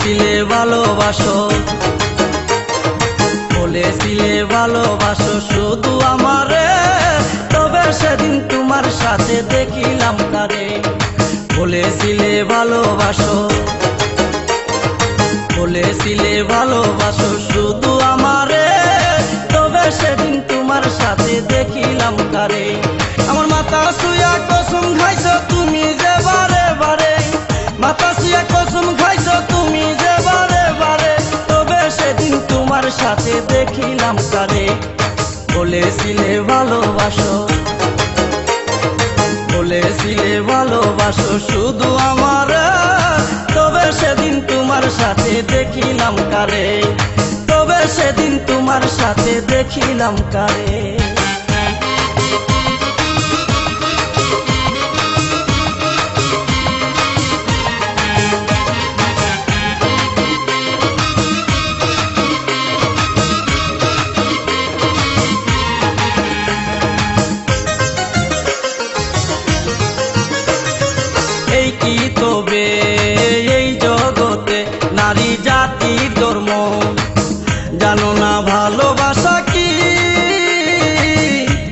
বলেছিলে ভালোবাসো, বলেছিলে ভালোবাসো শুধু আমারে, তবে সেদিন তোমার সাথে দেখিলাম কারে। বলেছিলে ভালোবাসো, বলেছিলে ভালোবাসো শুধু আমারে, তবে সেদিন তোমার সাথে দেখিলাম কারে। আমার মাথা শুয়া কসম খাইছো তুমি যে বারে বারে, মাথা শুয়া কসম খাইছো তুমি যে বারে বারে, তবে সেদিন তোমার সাথে দেখিলাম কারে। বলেছিলে ভালোবাসো, বলেছিলে ভালোবাসো শুধু আমারে, তবে সেদিন তোমার সাথে দেখিলাম কারে, তবে সেদিন তোমার সাথে দেখিলাম কারে। এই কি তবে এই জগতে নারী জাতির ধর্ম, জানো না ভালোবাসা কি,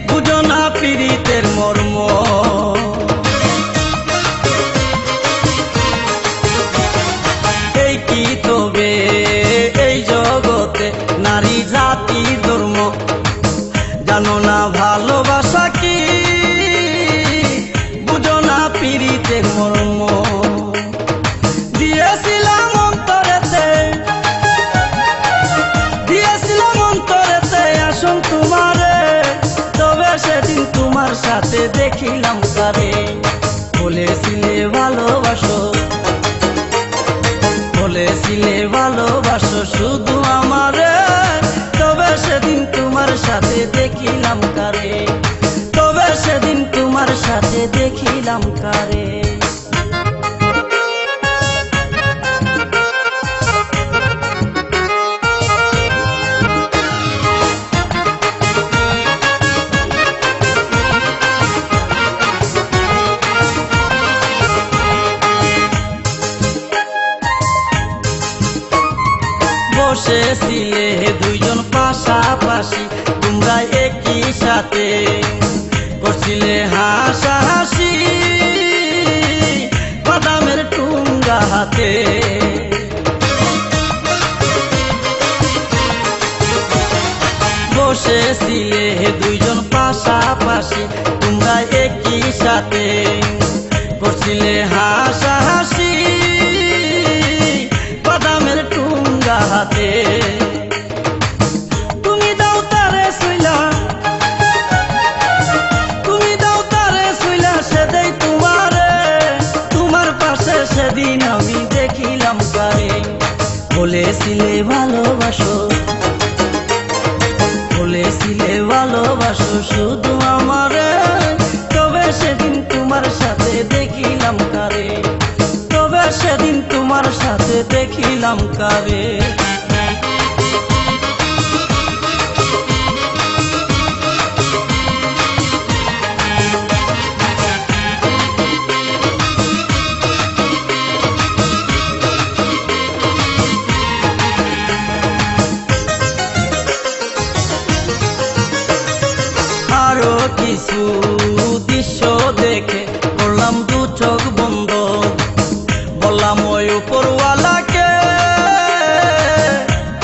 বুঝো না পীড়িতের মর্ম। এই কি তবে এই জগতে নারী জাতির ধর্ম, জানো না ভালোবাসা কি, বুঝো না পীড়িতের মর্ম। দিয়েছিলাম অন্তরেতে, দিয়েছিলাম অন্তরেতে আসন তোমারে, তবে সেদিন তোমার সাথে দেখিলাম কারে। বলেছিলে ভালোবাসো, বলেছিলে ভালোবাসো শুধু আমারে, তবে সেদিন তোমার সাথে দেখিলাম কারে, তবে সেদিন তোমার সাথে দেখিলাম কারে। বসেছিলে দুইজন পাশাপাশি, তোমরা একই সাথে করছিলে হাসাহাসি, বাদামের টুঙ্গা হাতে। বসেছিলে দুইজন পাশাপাশি, তোমরা একই সাথে করছিলে হাসাহাসি, বাদামের টুঙ্গা হাতে। তুমি দাও তারে শুইলা, তুমি দাও তারে শুইলা, সে দেই তোমারে, তোমার পাশে সেদিন আমি দেখিলাম কারে। বলেছিলে ভালোবাসো, বলেছিলে ভালোবাসো শুধু আমারে, তবে সেদিন তোমার সাথে দেখিলাম কারে, তবে সেদিন তোমার সাথে দেখিলাম কারে। আরো কিছু দৃশ্য দেখে করলাম দু চোখ বন্ধ, বললাম ওই উপরওয়ালাকে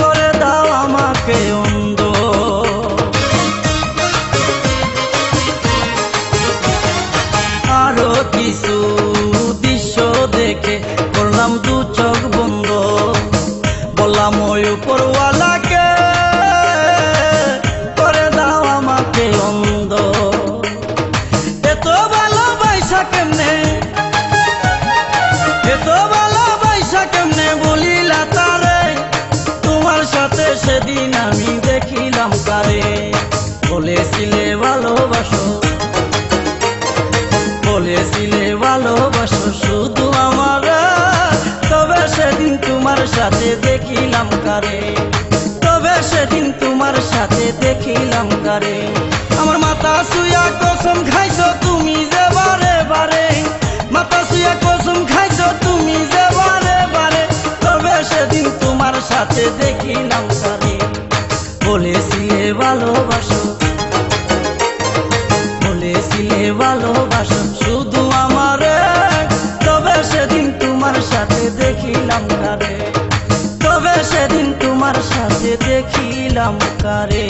করে দাও আমাকে অন্ধ। আরো কিছু দৃশ্য দেখে করলাম দু চোখ বন্ধ, বললাম ওই উপরওয়ালাকে করে দাও আমাকে অন্ধ। এত ভালোবাসা কেমনে, এত ভালোবাসা কেমনে বলিলা তারে, তোমার সাথে সেদিন আমি দেখিলাম কারে। বলেছিলে ভালোবাসো, বলেছিলে ভালোবাসো শুধু আমারে, তবে সেদিন তোমার সাথে দেখিলাম কারে, তবে সেদিন তোমার সাথে দেখিলাম কারে। আমার মাথা শুয়া কসম খাইছো তুমি যে বারে বারে, মাথা শুয়া কসম খাইছো তুমি যে বারে বারে, তবে সে সাথে দেখিলাম কারে। বলেছিলে ভালোবাসো, বলেছিলে ভালোবাসো শুধু আমারে, তবে সেদিন তোমার সাথে দেখিলাম কারে, তবে সেদিন তোমার সাথে দেখিলাম কারে।